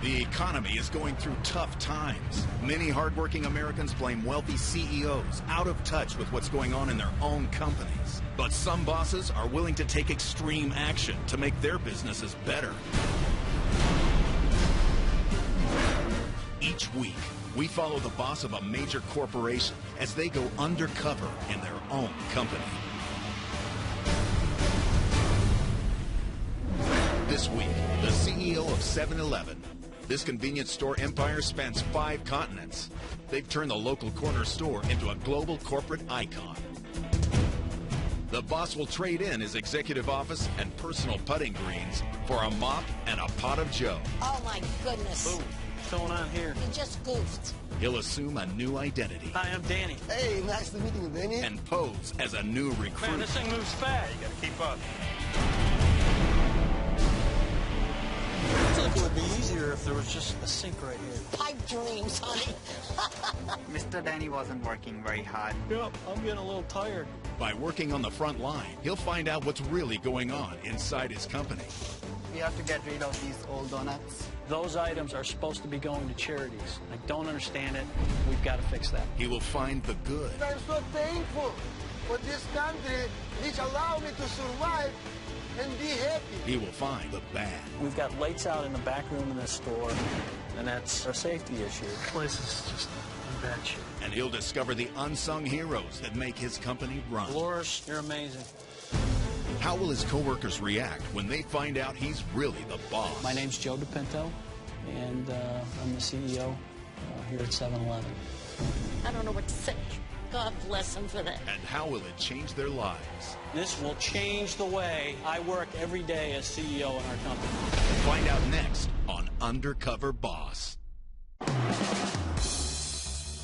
The economy is going through tough times. Many hardworking Americans blame wealthy CEOs out of touch with what's going on in their own companies. But some bosses are willing to take extreme action to make their businesses better. Each week, we follow the boss of a major corporation as they go undercover in their own company. This week, the CEO of 7-Eleven. This convenience store empire spans 5 continents. They've turned the local corner store into a global corporate icon. The boss will trade in his executive office and personal putting greens for a mop and a pot of joe. Oh, my goodness. Boom. What's going on here? You just goofed. He'll assume a new identity. Hi, I'm Danny. Hey, nice to meet you, Danny. And pose as a new recruit. Man, this thing moves fast. You gotta keep up. I feel like it would be easier if there was just a sink right here. Pipe dreams, honey. Mr. Danny wasn't working very hard. Yep, I'm getting a little tired. By working on the front line, he'll find out what's really going on inside his company. We have to get rid of these old donuts. Those items are supposed to be going to charities. I don't understand it. We've got to fix that. He will find the good. I'm so thankful for this country which allow me to survive and be happy. He will find the bad. We've got lights out in the back room in this store, and that's a safety issue. The place is just in bad shape. And he'll discover the unsung heroes that make his company run. Dolores, you're amazing. How will his coworkers react when they find out he's really the boss? My name's Joe DePinto, and I'm the CEO here at 7-Eleven. I don't know what to say. God bless him for that. And how will it change their lives? This will change the way I work every day as CEO in our company. Find out next on Undercover Boss.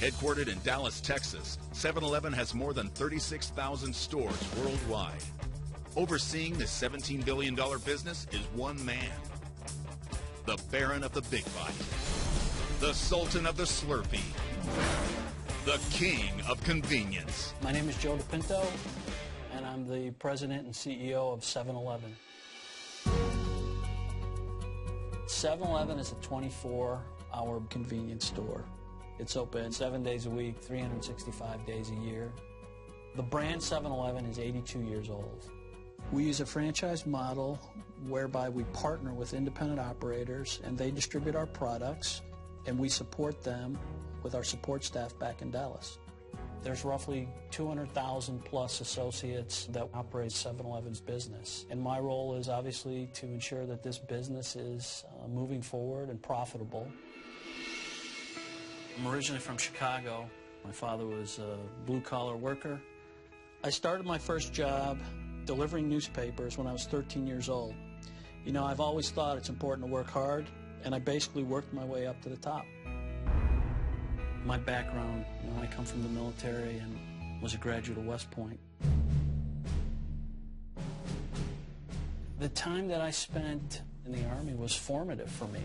Headquartered in Dallas, Texas, 7-Eleven has more than 36,000 stores worldwide. Overseeing this $17 billion business is one man. The Baron of the Big Bite. The Sultan of the Slurpee. The King of Convenience. My name is Joe DePinto, and I'm the president and CEO of 7-Eleven. 7-Eleven is a 24-hour convenience store. It's open 7 days a week, 365 days a year. The brand 7-Eleven is 82 years old. We use a franchise model whereby we partner with independent operators and they distribute our products and we support them with our support staff back in Dallas. There's roughly 200,000 plus associates that operate 7-Eleven's business. And my role is obviously to ensure that this business is moving forward and profitable. I'm originally from Chicago. My father was a blue-collar worker. I started my first job delivering newspapers when I was 13 years old. You know, I've always thought it's important to work hard, and I basically worked my way up to the top. My background, you know, I come from the military and was a graduate of West Point. The time that I spent in the Army was formative for me.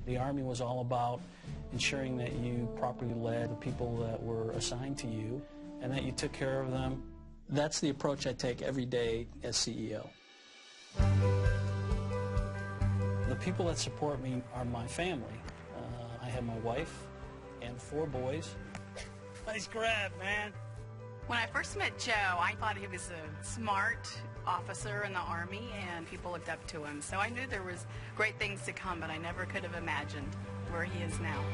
The Army was all about ensuring that you properly led the people that were assigned to you and that you took care of them. That's the approach I take every day as CEO. The people that support me are my family. I have my wife and 4 boys. Nice grab, man. When I first met Joe, I thought he was a smart officer in the Army and people looked up to him. So I knew there was great things to come, but I never could have imagined where he is now.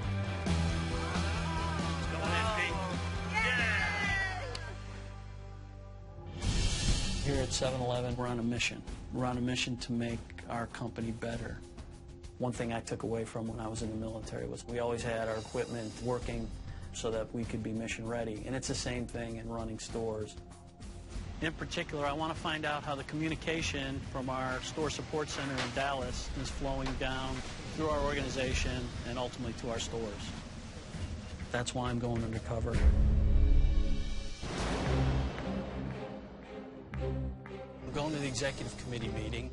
Go on, FP. Here at 7-Eleven, we're on a mission. We're on a mission to make our company better. One thing I took away from when I was in the military was we always had our equipment working so that we could be mission ready. And it's the same thing in running stores. In particular, I want to find out how the communication from our store support center in Dallas is flowing down through our organization and ultimately to our stores. That's why I'm going undercover. We're going to the executive committee meeting.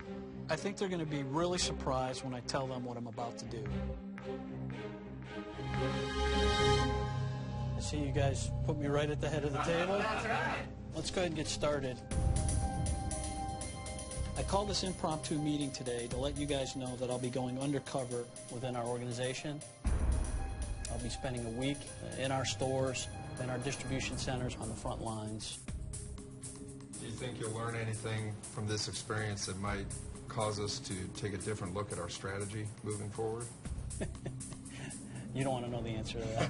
I think they're going to be really surprised when I tell them what I'm about to do. I see you guys put me right at the head of the table. That's right. Let's go ahead and get started. I called this impromptu meeting today to let you guys know that I'll be going undercover within our organization. I'll be spending a week in our stores and our distribution centers on the front lines. Do you think you'll learn anything from this experience that might cause us to take a different look at our strategy moving forward? You don't want to know the answer to that.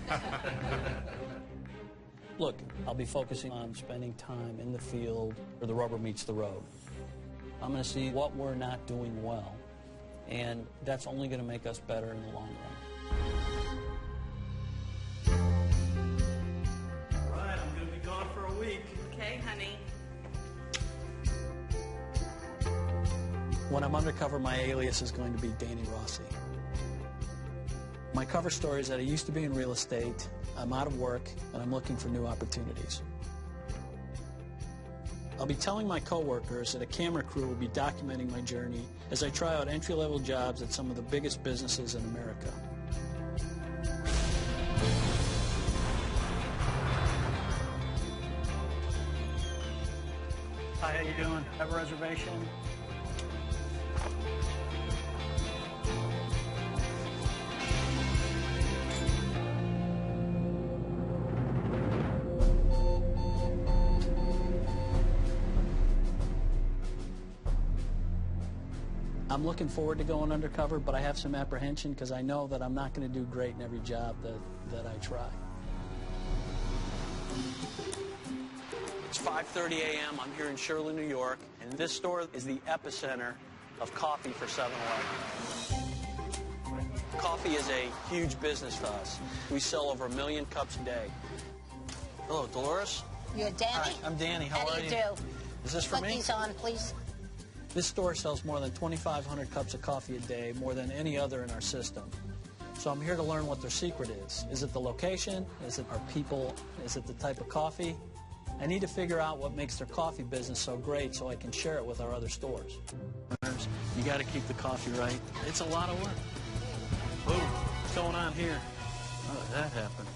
Look, I'll be focusing on spending time in the field where the rubber meets the road. I'm going to see what we're not doing well, and that's only going to make us better in the long run. All right, I'm going to be gone for a week. Okay, honey. When I'm undercover, my alias is going to be Danny Rossi. My cover story is that I used to be in real estate, I'm out of work, and I'm looking for new opportunities. I'll be telling my coworkers that a camera crew will be documenting my journey as I try out entry-level jobs at some of the biggest businesses in America. Hi, how you doing? Have a reservation? I'm looking forward to going undercover, but I have some apprehension because I know that I'm not going to do great in every job that I try. It's 5:30 a.m. I'm here in Shirley, New York, and this store is the epicenter of coffee for 7-Eleven. Coffee is a huge business for us. We sell over 1 million cups a day. Hello, Dolores? You're Danny? Hi, I'm Danny. How are you? How do you do? Is this for Put me? these on, please. This store sells more than 2,500 cups of coffee a day, more than any other in our system. So I'm here to learn what their secret is. Is it the location? Is it our people? Is it the type of coffee? I need to figure out what makes their coffee business so great so I can share it with our other stores. You got to keep the coffee right. It's a lot of work. Whoa, what's going on here? How did that happen?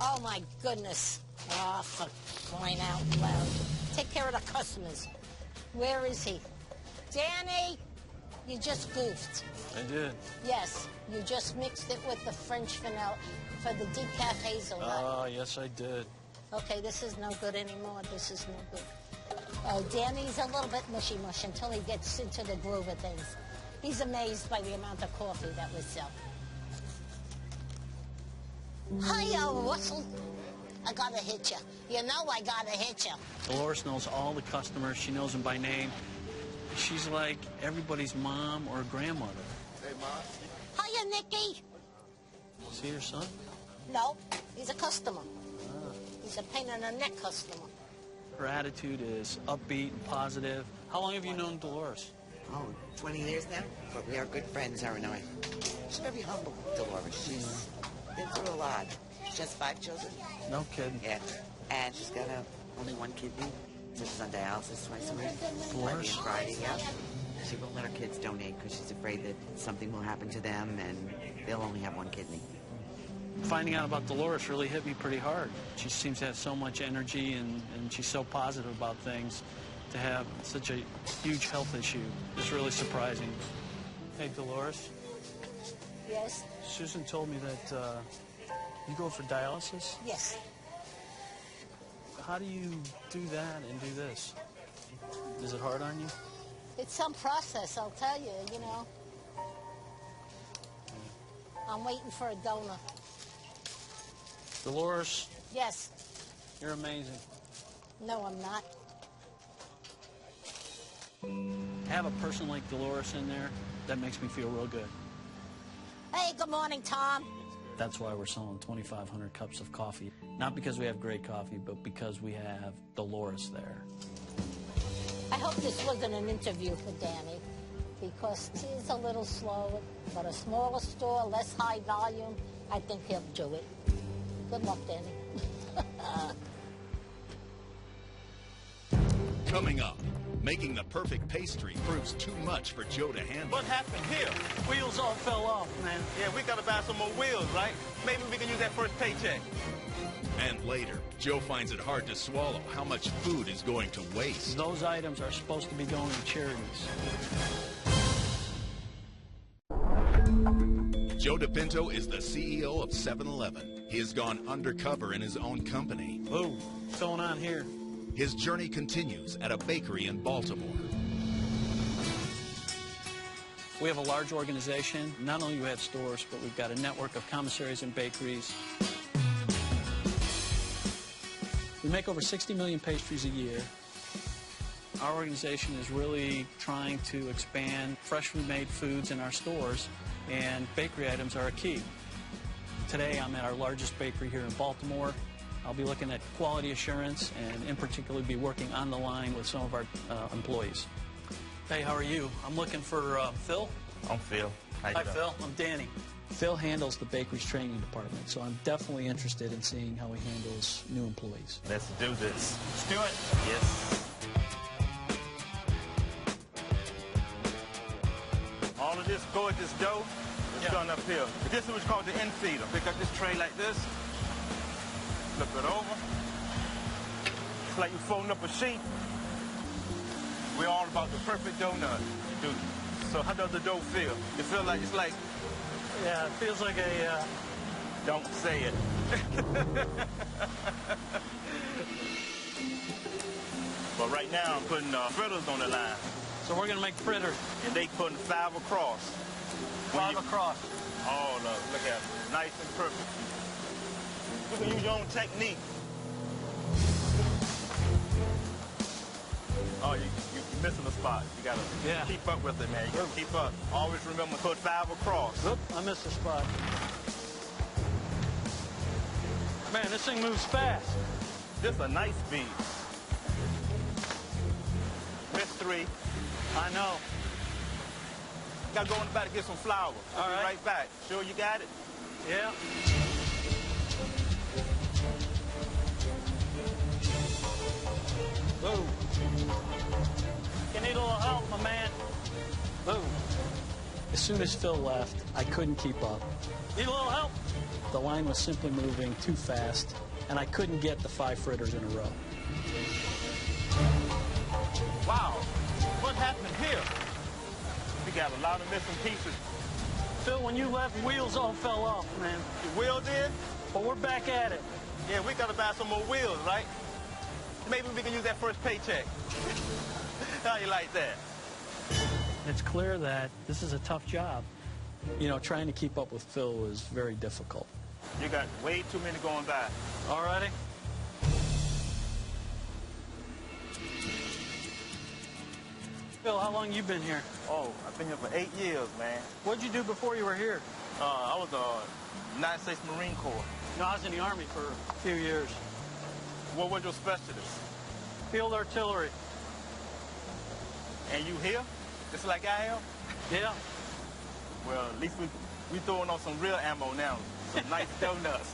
Oh, my goodness. Oh, for crying out loud. Take care of the customers. Where is he? Danny, you just goofed. I did. Yes, you just mixed it with the French vanilla for the decaf hazelnut. Oh, yes, I did. Okay, this is no good anymore. This is no good. Danny's a little bit mushy-mush until he gets into the groove of things. He's amazed by the amount of coffee that we sell. Hiya, Russell. I gotta hit you. You know I gotta hit you. Dolores knows all the customers. She knows them by name. She's like everybody's mom or grandmother. Hey, Ma. Hiya, Nicky. See your son? No, he's a customer. He's a pain in the neck customer. Her attitude is upbeat and positive. How long have you known Dolores? Oh, 20 years now, but we are good friends, her and I. She's very humble, Dolores. She's been through a lot. She has 5 children. No kidding. Yeah, and she's got only 1 kidney, so she's on dialysis twice a week. Monday and Friday, yeah. She won't let her kids donate because she's afraid that something will happen to them and they'll only have 1 kidney. Finding out about Dolores really hit me pretty hard. She seems to have so much energy and she's so positive about things. To have such a huge health issue is really surprising. Hey, Dolores. Yes? Susan told me that you go for dialysis? Yes. How do you do that and do this? Is it hard on you? It's some process, I'll tell you, you know. I'm waiting for a donor. Dolores, Yes. you're amazing. No, I'm not. Have a person like Dolores in there, that makes me feel real good. Hey, good morning, Tom. That's why we're selling 2,500 cups of coffee. Not because we have great coffee, but because we have Dolores there. I hope this wasn't an interview for Danny, because he's a little slow, but a smaller store, less high volume, I think he'll do it. Good luck, Danny. Coming up, making the perfect pastry proves too much for Joe to handle. What happened here? Wheels off fell off, man. Yeah, we gotta buy some more wheels, right? Maybe we can use that first paycheck. And later, Joe finds it hard to swallow how much food is going to waste. Those items are supposed to be going to charities. Joe DePinto is the CEO of 7-Eleven. He has gone undercover in his own company. Whoa, what's going on here? His journey continues at a bakery in Baltimore. We have a large organization. Not only do we have stores, but we've got a network of commissaries and bakeries. We make over 60 million pastries a year. Our organization is really trying to expand freshly made foods in our stores, and bakery items are a key. Today I'm at our largest bakery here in Baltimore. I'll be looking at quality assurance and in particular be working on the line with some of our employees. Hey, how are you? I'm looking for Phil. I'm Phil. Hi, Phil. I'm Danny. Phil handles the bakery's training department, so I'm definitely interested in seeing how he handles new employees. Let's do this. Let's do it. Yes. All of this gorgeous dough is done up here. This is what's called the end feeder. Pick up this tray like this, flip it over. It's like you're folding up a sheet. We're all about the perfect donut, dude. So how does the dough feel? It feels like it's like... Yeah, it feels like a... Don't say it. But right now I'm putting fritters on the line. So we're going to make fritters. And they putting 5 across. 5 across. Oh, look at it. Nice and perfect. You can use your own technique. Oh, you're missing a spot. You got to keep up with it, man. You got to keep up. Always remember to put 5 across. Oop, I missed a spot. Man, this thing moves fast. This is a nice bead. Miss 3. I know. Got to go in the back to get some flour. I'll be right back. Sure you got it? Yeah. Whoa. You need a little help, my man. Whoa. As soon as Phil left, I couldn't keep up. Need a little help? The line was simply moving too fast, and I couldn't get the 5 fritters in a row. Wow. What happened here? We got a lot of missing pieces. Phil, when you left, wheels all fell off, man. The wheel did? But we're back at it. Yeah, we got to buy some more wheels, right? Maybe we can use that first paycheck. How you like that? It's clear that this is a tough job. You know, trying to keep up with Phil is very difficult. You got way too many going by. All righty. Phil, how long you been here? Oh, I've been here for 8 years, man. What'd you do before you were here? I was United States Marine Corps. No, I was in the Army for a few years. What was your specialty? Field artillery. And you here? Just like I am? Yeah. Well, at least we throwing on some real ammo now. Some nice donuts.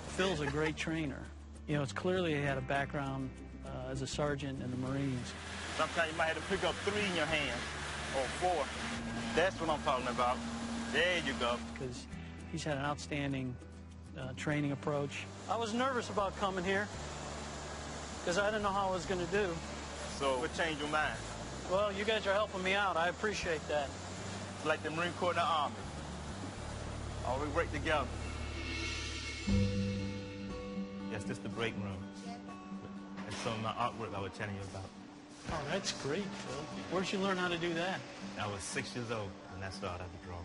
Phil's a great trainer. You know, it's clearly he had a background as a sergeant in the Marines. Sometimes you might have to pick up 3 in your hand, or 4. That's what I'm talking about. There you go. Because he's had an outstanding training approach. I was nervous about coming here because I didn't know how I was going to do. So what changed your mind? Well, you guys are helping me out. I appreciate that. It's like the Marine Corps and the Army. All we work together. Yes, this is the break room. That's some of my artwork I was telling you about. Oh, that's great, Phil. Where'd you learn how to do that? I was 6 years old when I started to draw.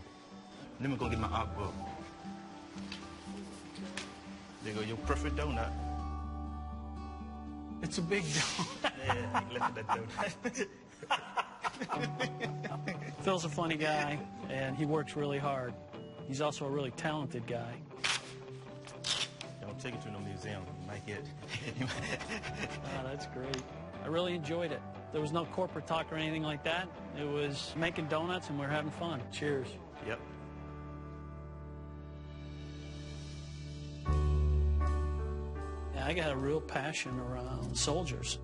Let me go get my art book. There you go, your perfect donut. It's a big donut. Yeah, look at that donut. Phil's a funny guy, and he works really hard. He's also a really talented guy. Don't take it to no museum. You might get... Oh, that's great. I really enjoyed it. There was no corporate talk or anything like that. It was making donuts, and we're having fun. Cheers. Yep. Yeah, I got a real passion around soldiers.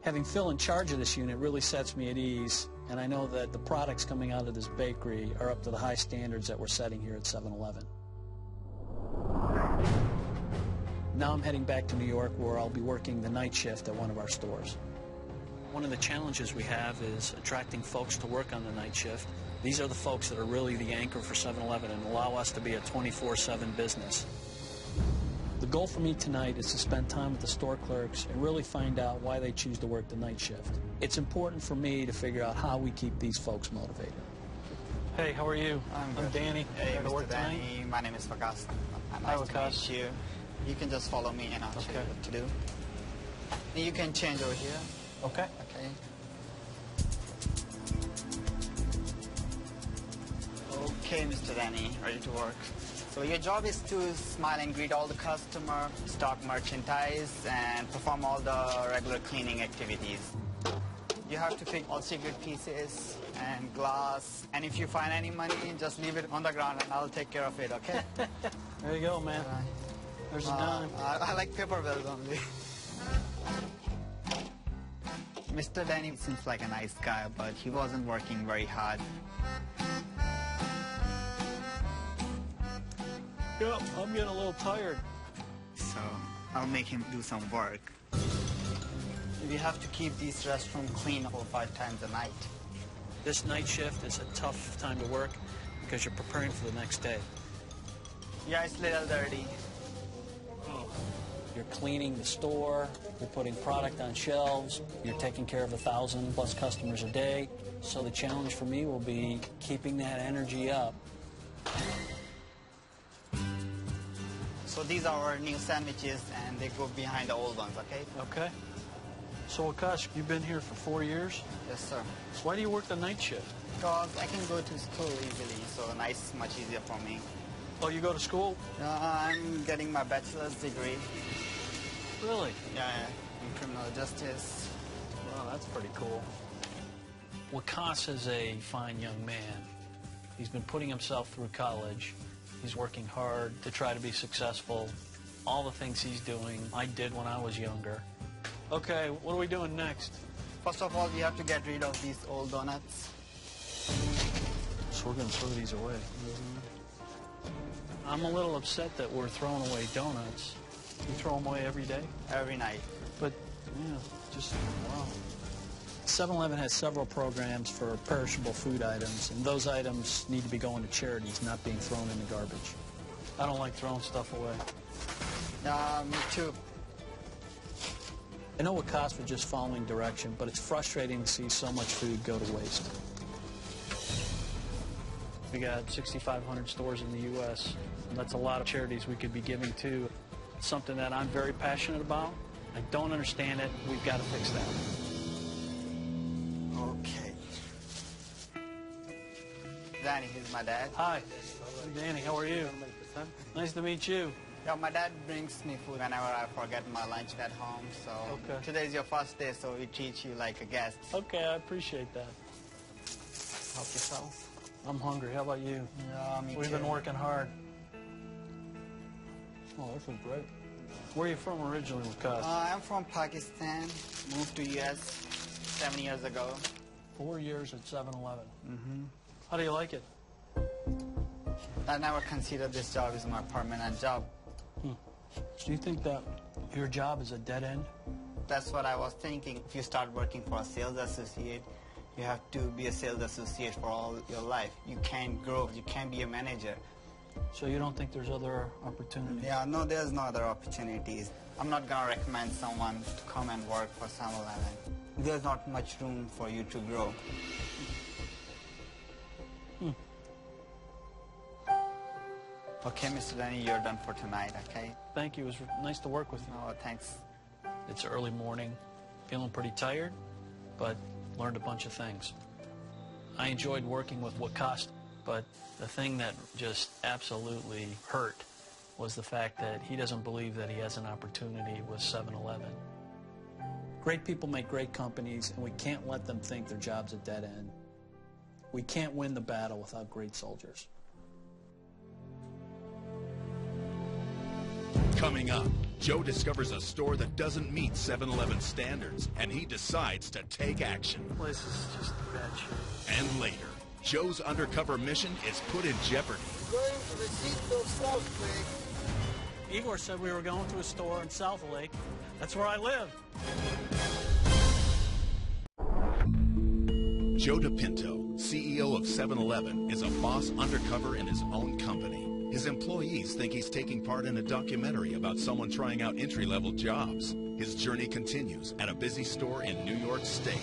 Having Phil in charge of this unit really sets me at ease. and I know that the products coming out of this bakery are up to the high standards that we're setting here at 7-Eleven. Now I'm heading back to New York, where I'll be working the night shift at one of our stores. One of the challenges we have is attracting folks to work on the night shift. These are the folks that are really the anchor for 7-Eleven and allow us to be a 24/7 business. The goal for me tonight is to spend time with the store clerks and really find out why they choose to work the night shift. It's important for me to figure out how we keep these folks motivated. Hey, how are you? I'm Danny. Hey, Here to work Mr. Danny. tonight? My name is Vikas. Hi, Nice to Vikas. meet you. You can just follow me and I'll show you what to do. And you can change over here. Okay. Okay. Okay, Mr. Danny, ready to work. So your job is to smile and greet all the customer, stock merchandise, and perform all the regular cleaning activities. You have to pick all cigarette pieces and glass, and if you find any money, just leave it on the ground and I'll take care of it, okay? There you go, man. There's a dime. I like paper bills only. Mr. Danny seems like a nice guy, but he wasn't working very hard. Yep, I'm getting a little tired. So I'll make him do some work. We have to keep these restrooms clean 4 or 5 times a night. This night shift is a tough time to work because you're preparing for the next day. Yeah, it's a little dirty. You're cleaning the store, you're putting product on shelves, you're taking care of 1,000+ customers a day. So the challenge for me will be keeping that energy up. So these are our new sandwiches, and they go behind the old ones, okay? Okay. So Akash, you've been here for 4 years? Yes, sir. Why do you work the night shift? Because I can go to school easily, so night's much easier for me. Oh, you go to school? I'm getting my bachelor's degree. Really? Yeah, in criminal justice. Wow, that's pretty cool. Wakas is a fine young man. He's been putting himself through college. He's working hard to try to be successful. All the things he's doing, I did when I was younger. Okay, what are we doing next? First of all, we have to get rid of these old donuts. So we're going to throw these away. I'm a little upset that we're throwing away donuts. You throw them away every day? Every night. But, yeah, just, wow. 7-Eleven has several programs for perishable food items, and those items need to be going to charities, not being thrown in the garbage. I don't like throwing stuff away. Me too. I know Wakas was just following direction, but it's frustrating to see so much food go to waste. We got 6,500 stores in the U.S. That's a lot of charities we could be giving to. It's something that I'm very passionate about. I don't understand it. We've got to fix that. Okay. Danny, he's my dad. Hi. Danny, how are you? Nice to meet you. Yeah, my dad brings me food whenever I forget my lunch at home. So today's your first day, so we treat you like a guest. Okay, I appreciate that. Help yourself. I'm hungry. How about you? Yeah, me We've too. been working hard. Oh, this is great. Where are you from originally, Wakas? I'm from Pakistan. Moved to U.S. 7 years ago. 4 years at 7-Eleven. Mm-hmm. How do you like it? I never considered this job as my permanent job. Do you think that your job is a dead end? That's what I was thinking. If you start working for a sales associate, you have to be a sales associate for all your life. You can't grow. You can't be a manager. So you don't think there's other opportunities? Yeah, no, there's no other opportunities. I'm not going to recommend someone to come and work for 7-Eleven. There's not much room for you to grow. Okay, Mr. Danny, you're done for tonight, okay? Thank you. It was nice to work with you. Oh, thanks. It's early morning, feeling pretty tired, but learned a bunch of things. I enjoyed working with Wakas, but the thing that just absolutely hurt was the fact that he doesn't believe that he has an opportunity with 7-Eleven. Great people make great companies, and we can't let them think their job's a dead end. We can't win the battle without great soldiers. Coming up, Joe discovers a store that doesn't meet 7-Eleven standards, and he decides to take action. This is just bad shit. And later, Joe's undercover mission is put in jeopardy. Going to the city of South Lake. Igor said we were going to a store in South Lake. That's where I live. Joe DePinto, CEO of 7-Eleven, is a boss undercover in his own company. His employees think he's taking part in a documentary about someone trying out entry-level jobs. His journey continues at a busy store in New York State.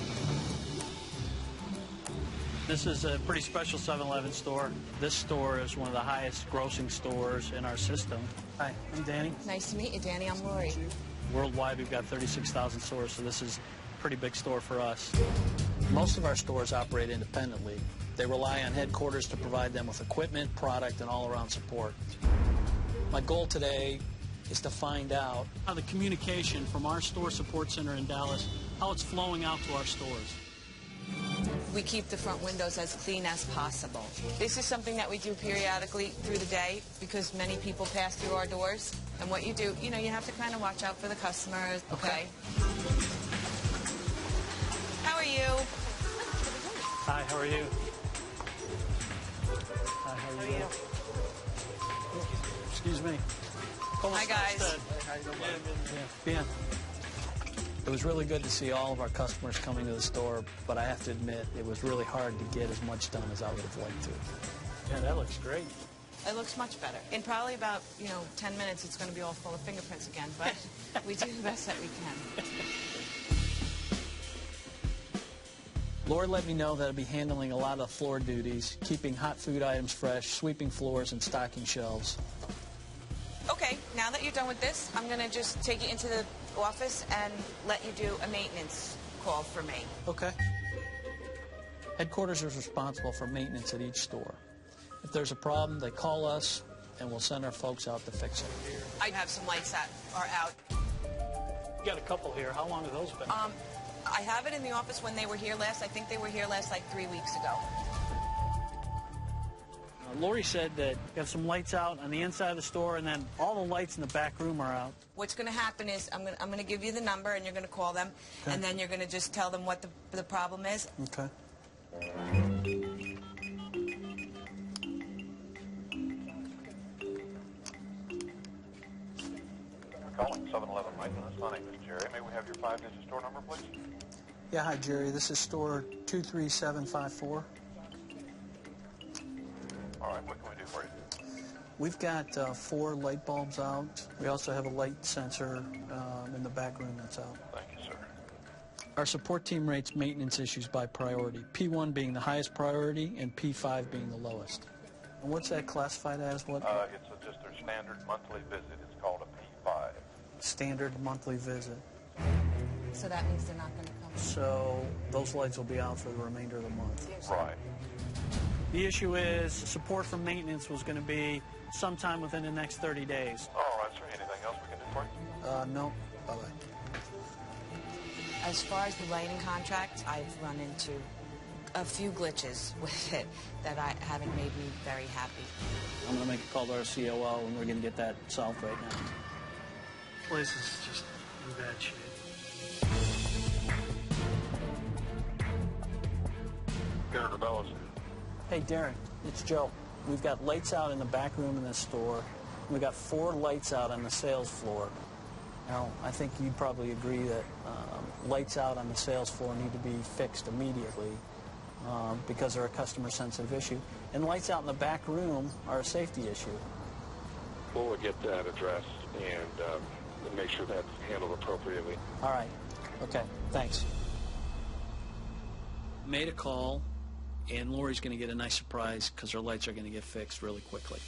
This is a pretty special 7-Eleven store. This store is one of the highest grossing stores in our system. Hi, I'm Danny. Nice to meet you, Danny. I'm Lori. Worldwide, we've got 36,000 stores, so this is a pretty big store for us. Most of our stores operate independently. They rely on headquarters to provide them with equipment, product, and all-around support. My goal today is to find out how the communication from our store support center in Dallas, how it's flowing out to our stores. We keep the front windows as clean as possible. This is something that we do periodically through the day because many people pass through our doors. And what you do, you have to kind of watch out for the customers. Okay. How are you? Hi, how are you? Hi, how are you? Excuse me. Hi, guys. Bien. It was really good to see all of our customers coming to the store, but I have to admit, it was really hard to get as much done as I would have liked to. Yeah, that looks great. It looks much better. In probably about, 10 minutes, it's going to be all full of fingerprints again, but we do the best that we can. Lord let me know that I'd be handling a lot of floor duties, keeping hot food items fresh, sweeping floors, and stocking shelves. Okay, now that you're done with this, I'm going to just take you into the office and let you do a maintenance call for me. Okay. Headquarters is responsible for maintenance at each store. If there's a problem, they call us, and we'll send our folks out to fix it. I have some lights that are out. You got a couple here. How long have those been? I have it in the office when they were here last. I think they were here last like 3 weeks ago. Lori said that you have some lights out on the inside of the store, and then all the lights in the back room are out. What's going to happen is I'm going to give you the number, and you're going to call them, okay. And then you're going to just tell them what the problem is. Okay. Calling 7-Eleven maintenance. My name is Jerry. May we have your 5-digit store number, please? Yeah, hi, Jerry. This is store 23754. All right, what can we do for you? We've got 4 light bulbs out. We also have a light sensor in the back room that's out. Thank you, sir. Our support team rates maintenance issues by priority, P1 being the highest priority and P5 being the lowest. And what's that classified as? What? It's just their standard monthly visit. It's called a P5. Standard monthly visit. So that means they're not going to come. So those lights will be out for the remainder of the month. Right. The issue is support from maintenance was going to be sometime within the next 30 days. All right, sir. Anything else we can do for you? No. Bye-bye. As far as the lighting contract, I've run into a few glitches with it that haven't made me very happy. I'm going to make a call to our COO, and we're going to get that solved right now. This place is just in bad shape. Senator Bellows. Hey, Darren, it's Joe. We've got lights out in the back room in this store. We've got 4 lights out on the sales floor. Now, I think you'd probably agree that lights out on the sales floor need to be fixed immediately because they're a customer-sensitive issue. And lights out in the back room are a safety issue. We'll get that addressed and make sure that's handled appropriately. All right. Okay. Thanks. Made a call, and Lori's going to get a nice surprise because her lights are going to get fixed really quickly.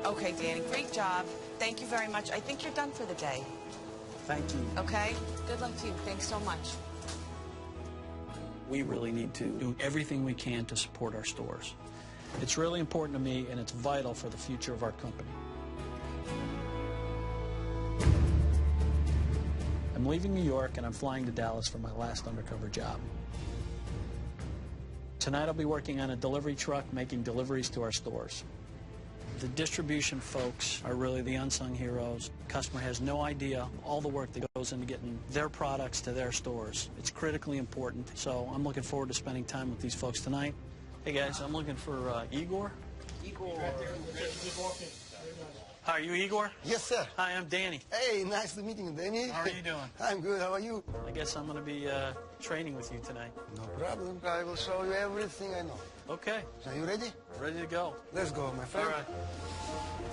Okay, Danny, great job. Thank you very much. I think you're done for the day. Thank you. Okay? Good luck to you. Thanks so much. We really need to do everything we can to support our stores. It's really important to me, and it's vital for the future of our company. I'm leaving New York, and I'm flying to Dallas for my last undercover job. Tonight I'll be working on a delivery truck making deliveries to our stores. The distribution folks are really the unsung heroes. The customer has no idea all the work that goes into getting their products to their stores. It's critically important, so I'm looking forward to spending time with these folks tonight. Hey guys, I'm looking for Igor. Igor. Hi, are you Igor? Yes, sir. Hi, I'm Danny. Hey, nice to meet you, Danny. How are you doing? I'm good. How are you? I guess I'm going to be training with you tonight. No problem. I will show you everything I know. Okay. Are you ready? Ready to go. Let's go, my friend. All right.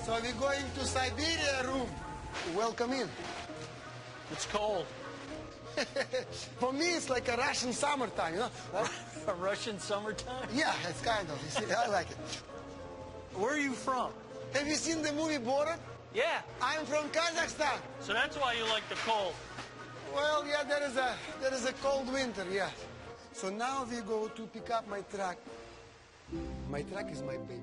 So we're going to Siberia room. Welcome in. It's cold. For me, it's like a Russian summertime, you know? A Russian summertime? Yeah, it's kind of. You see, I like it. Where are you from? Have you seen the movie Borat? Yeah. I'm from Kazakhstan. So that's why you like the cold. Well, yeah, there is a cold winter, yeah. So now we go to pick up my truck. My truck is my baby.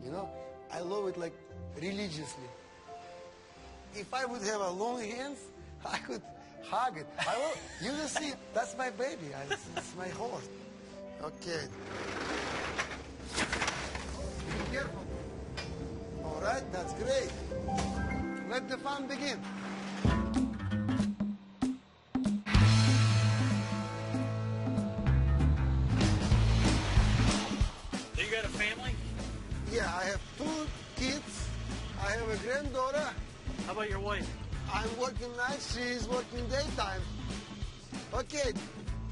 You know, I love it like religiously. If I would have a long hands, I could hug it. You will see, that's my baby. It's my horse. Okay. Be careful. All right, that's great. Let the fun begin. So you got a family? Yeah, I have 2 kids. I have a granddaughter. How about your wife? I'm working night, she's working daytime. Okay.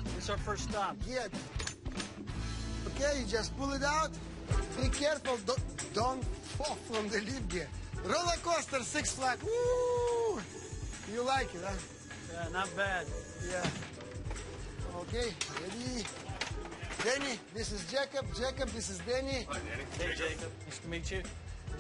This is our first stop. Yeah. Okay, you just pull it out. Be careful, don't fall from the lift gear. Roller coaster, Six Flags. Woo! You like it, huh? Yeah, not bad. Yeah. Okay, ready? Danny, this is Jacob. Jacob, this is Danny. Hi, Danny. Hey, Jacob. Nice to meet you.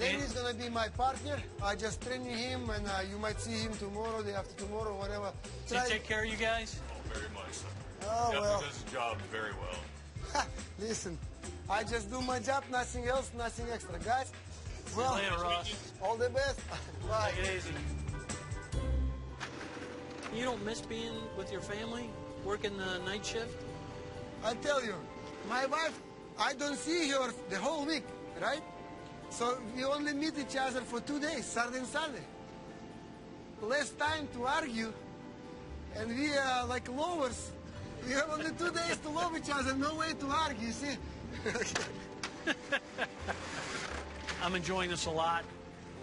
Danny's gonna be my partner. I just training him, and you might see him tomorrow, day after tomorrow, whatever. Does he take care of you guys? Oh, very much so. Oh, well. He does his job very well. Listen, I just do my job, nothing else, nothing extra. Guys, well, see you later, Ross. All the best. Bye. Take it easy. You don't miss being with your family, working the night shift? I tell you, my wife, I don't see her the whole week, right? So we only meet each other for 2 days, Saturday and Sunday. Less time to argue, and we are like lovers. We have only 2 days to love each other, no way to argue, see? I'm enjoying this a lot.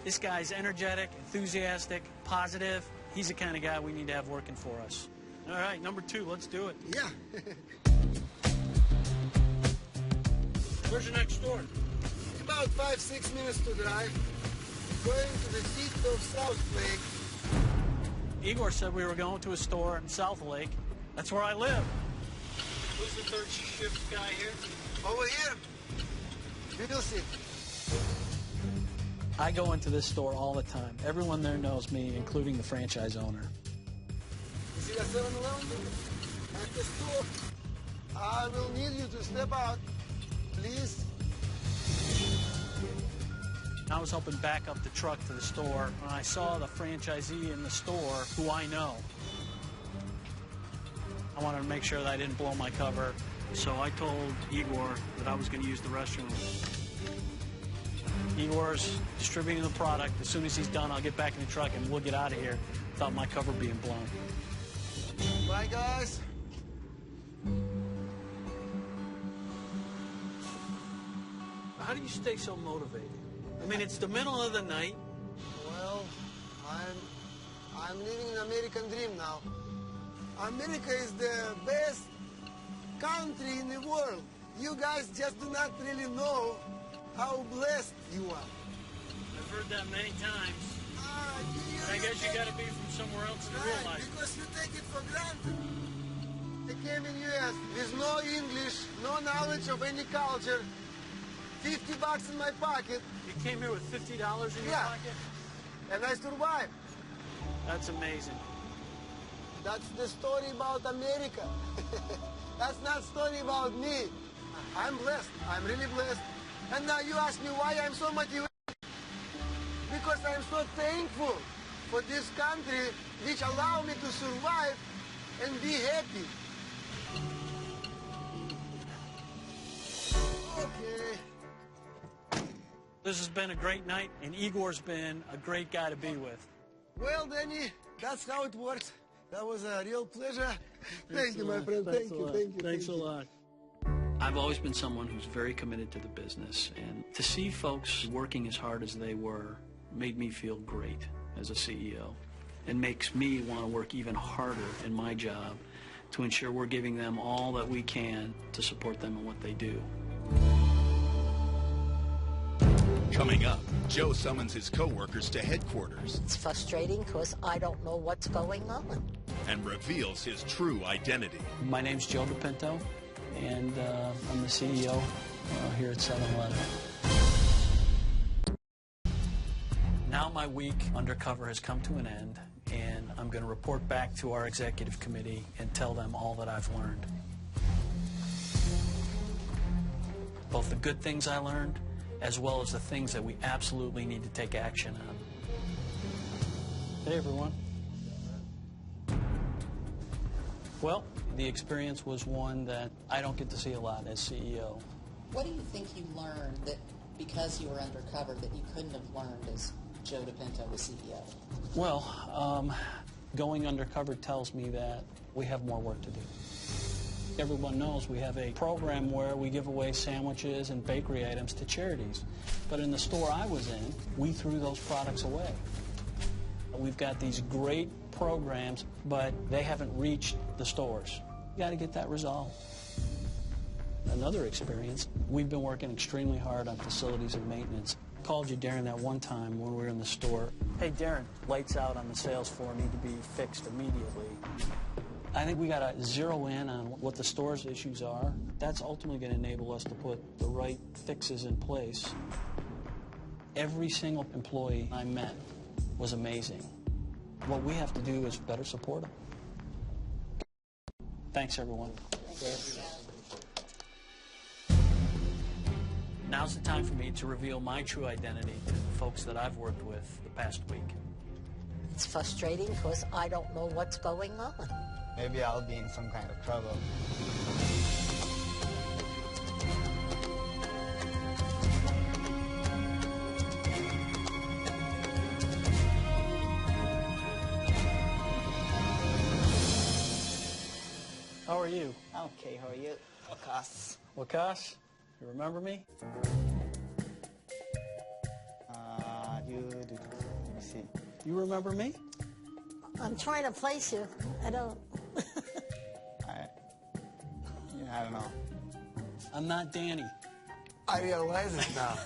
This guy's energetic, enthusiastic, positive. He's the kind of guy we need to have working for us. All right, number 2, let's do it. Yeah. Where's your next store? About 5-6 minutes to drive. Going to the seat of South Lake. Igor said we were going to a store in South Lake. That's where I live. Who's the third shift guy here? Over here. We will see. I go into this store all the time. Everyone there knows me, including the franchise owner. You see that 7-Eleven? At the store. I will need you to step out, please. I was helping back up the truck to the store when I saw the franchisee in the store who I know. I wanted to make sure that I didn't blow my cover, so I told Igor that I was going to use the restroom. Igor's distributing the product. As soon as he's done, I'll get back in the truck and we'll get out of here without my cover being blown. Bye, guys. How do you stay so motivated? I mean, it's the middle of the night. Well, I'm living an American dream now. America is the best country in the world. You guys just do not really know how blessed you are. I've heard that many times. I guess you got to be from somewhere else in real life. Because you take it for granted. I came in U.S. with no English, no knowledge of any culture, $50 in my pocket. You came here with $50 in your pocket? And I survived. That's amazing. That's the story about America. That's not story about me. I'm blessed. I'm really blessed. And now you ask me why I'm so motivated. Because I'm so thankful for this country which allow me to survive and be happy. Okay. This This has been a great night, and Igor's been a great guy to be with. Well, Danny, that's how it works. That was a real pleasure. Thank you, my friend. Thank you. Thanks a lot. I've always been someone who's very committed to the business, and to see folks working as hard as they were made me feel great as a CEO. It makes me want to work even harder in my job to ensure we're giving them all that we can to support them in what they do. Coming up, Joe summons his co-workers to headquarters. It's frustrating because I don't know what's going on. And reveals his true identity. My name's Joe DePinto, and I'm the CEO here at 7-Eleven. Now my week undercover has come to an end, and I'm going to report back to our executive committee and tell them all that I've learned. Both the good things I learned, as well as the things that we absolutely need to take action on. Hey, everyone. Well, the experience was one that I don't get to see a lot as CEO. What do you think you learned that because you were undercover that you couldn't have learned as Joe DePinto, the CEO? Well, going undercover tells me that we have more work to do. Everyone knows we have a program where we give away sandwiches and bakery items to charities. But in the store I was in, we threw those products away. We've got these great programs, but they haven't reached the stores. You got to get that resolved. Another experience, we've been working extremely hard on facilities and maintenance. I called you, Darren, that one time when we were in the store. Hey, Darren, lights out on the sales floor need to be fixed immediately. I think we got to zero in on what the store's issues are. That's ultimately going to enable us to put the right fixes in place. Every single employee I met was amazing. What we have to do is better support them. Thanks, everyone. Now's the time for me to reveal my true identity to the folks that I've worked with the past week. It's frustrating because I don't know what's going on. Maybe I'll be in some kind of trouble. How are you? Okay, how are you? Wakas. Wakas? You remember me? Let me see. You remember me? I'm trying to place you. I don't. I don't know. I'm not Danny. I realize it now.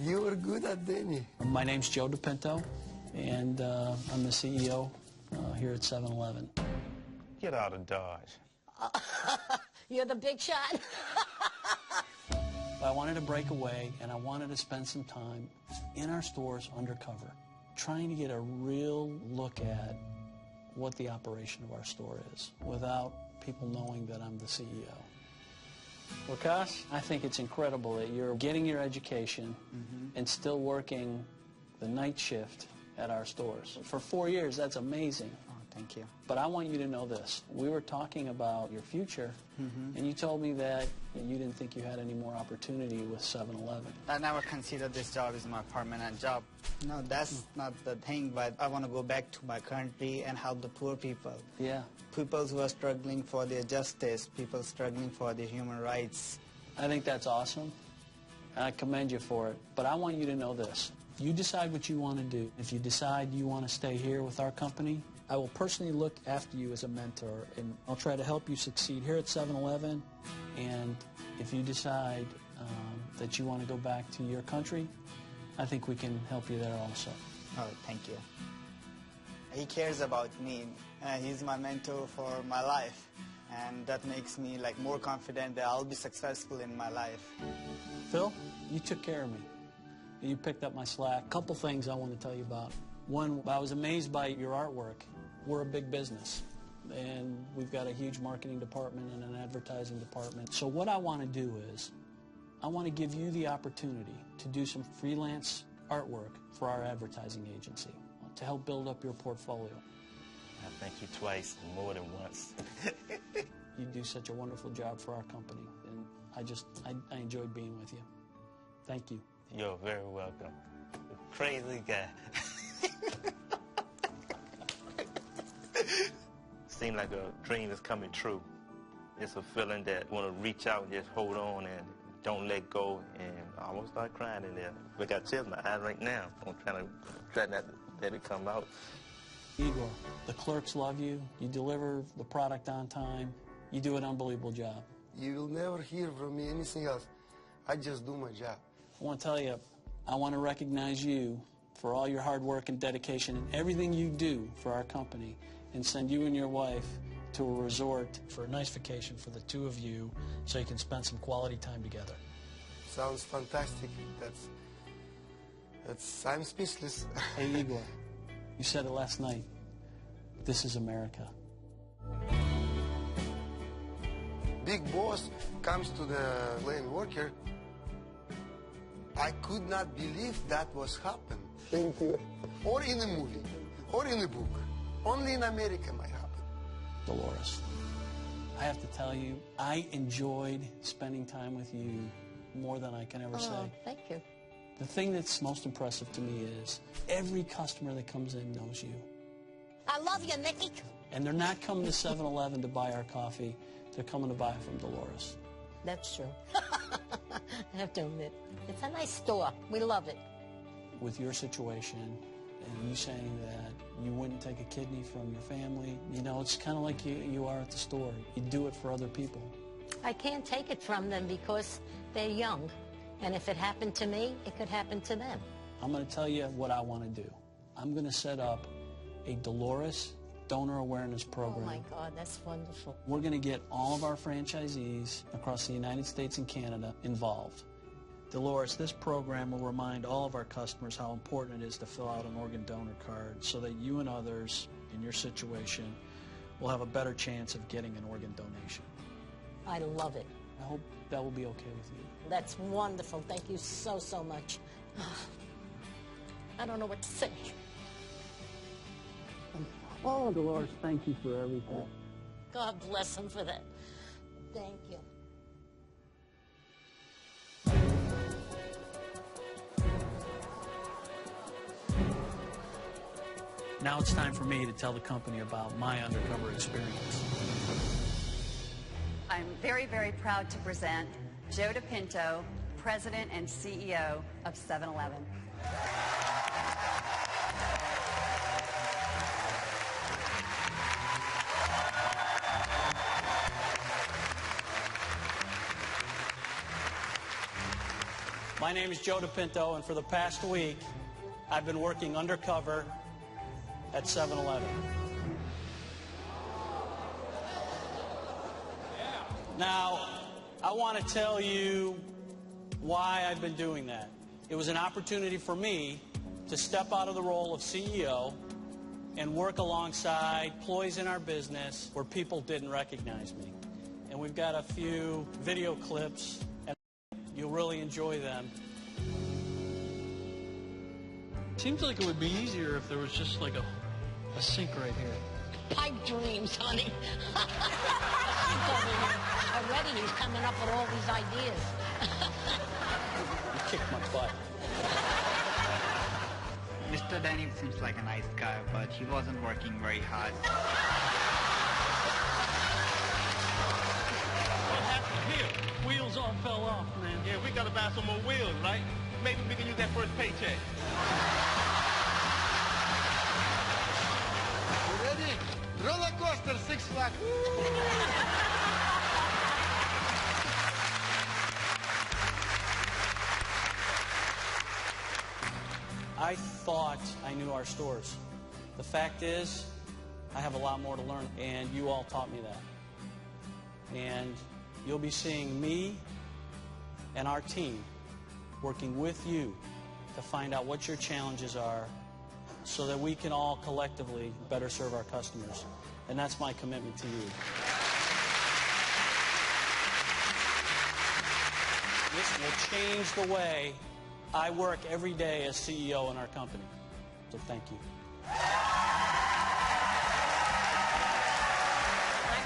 You were good at Danny. My name's Joe DePinto, and I'm the CEO here at 7-Eleven. Get out of Dodge. You're the big shot. I wanted to break away, and I wanted to spend some time in our stores undercover, trying to get a real look at what the operation of our store is without people knowing that I'm the CEO. Wakas, I think it's incredible that you're getting your education and still working the night shift at our stores. For 4 years, that's amazing. Oh, thank you. But I want you to know this. We were talking about your future, and you told me that you didn't think you had any more opportunity with 7-Eleven. I never considered this job as my permanent job. No, that's not the thing, but I want to go back to my country and help the poor people. Yeah. People who are struggling for their justice, people struggling for their human rights. I think that's awesome. I commend you for it. But I want you to know this. If you decide what you want to do, if you decide you want to stay here with our company, I will personally look after you as a mentor, and I'll try to help you succeed here at 7-Eleven. And if you decide that you want to go back to your country, I think we can help you there also. Oh, thank you. He cares about me. He's my mentor for my life. And that makes me more confident that I'll be successful in my life. Phil, you took care of me. You picked up my slack. A couple things I want to tell you about. One, I was amazed by your artwork. We're a big business, and we've got a huge marketing department and an advertising department. So what I want to do is, I want to give you the opportunity to do some freelance artwork for our advertising agency to help build up your portfolio. I thank you twice, more than once. You do such a wonderful job for our company, and I enjoyed being with you. Thank you. You're very welcome. Crazy guy. Seems like a dream is coming true. It's a feeling that I want to reach out and just hold on and don't let go, and I almost start crying in there. I got tears in my eyes right now. I'm trying not to let it come out. Igor, the clerks love you. You deliver the product on time. You do an unbelievable job. You will never hear from me anything else. I just do my job. I want to tell you, I want to recognize you for all your hard work and dedication and everything you do for our company, and send you and your wife to a resort for a nice vacation for the two of you so you can spend some quality time together. Sounds fantastic. I'm speechless. Hey, Igor, you said it last night. This is America. Big boss comes to the lane worker. I could not believe that was happened. Thank you. Or in a movie, or in a book. Only in America might happen. Dolores, I have to tell you, I enjoyed spending time with you more than I can ever say. Thank you. The thing that's most impressive to me is every customer that comes in knows you. I love you, Mickey. And they're not coming to 7-Eleven to buy our coffee. They're coming to buy it from Dolores. That's true. I have to admit, it's a nice store. We love it. With your situation and you saying that you wouldn't take a kidney from your family, you know, it's kind of like you are at the store. You do it for other people. I can't take it from them because they're young. And if it happened to me, it could happen to them. I'm going to tell you what I want to do. I'm going to set up a Dolores donor awareness program. Oh, my God, that's wonderful. We're going to get all of our franchisees across the United States and Canada involved. Dolores, this program will remind all of our customers how important it is to fill out an organ donor card so that you and others in your situation will have a better chance of getting an organ donation. I love it. I hope that will be okay with you. That's wonderful. Thank you so, so much. I don't know what to say. Oh, Dolores, thank you for everything. God bless him for that. Thank you. Now it's time for me to tell the company about my undercover experience. I'm very, very proud to present Joe DePinto, President and CEO of 7-Eleven. My name is Joe DePinto, and for the past week, I've been working undercover at 7-Eleven. Now, I want to tell you why I've been doing that. It was an opportunity for me to step out of the role of CEO and work alongside employees in our business where people didn't recognize me. And we've got a few video clips, and you'll really enjoy them. Seems like it would be easier if there was just like a sink right here. Pipe dreams, honey. Already he's coming up with all these ideas. You kicked my butt. Mr. Denny seems like a nice guy, but he wasn't working very hard. What happened here? Wheels all fell off, man. Yeah, we gotta buy some more wheels, right? Maybe we can use that first paycheck. You ready? Roller coaster, Six Flags. I thought I knew our stores. The fact is, I have a lot more to learn, and you all taught me that. And you'll be seeing me and our team working with you to find out what your challenges are so that we can all collectively better serve our customers. And that's my commitment to you. This will change the way I work every day as CEO in our company. So thank you. I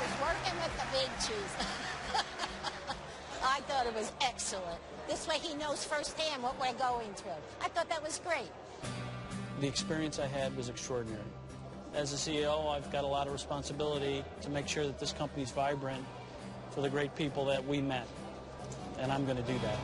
was working with the big cheese. I I thought it was excellent. This way he knows firsthand what we're going through. I thought that was great. The experience I had was extraordinary. As a CEO, I've got a lot of responsibility to make sure that this company's vibrant for the great people that we met, and I'm going to do that.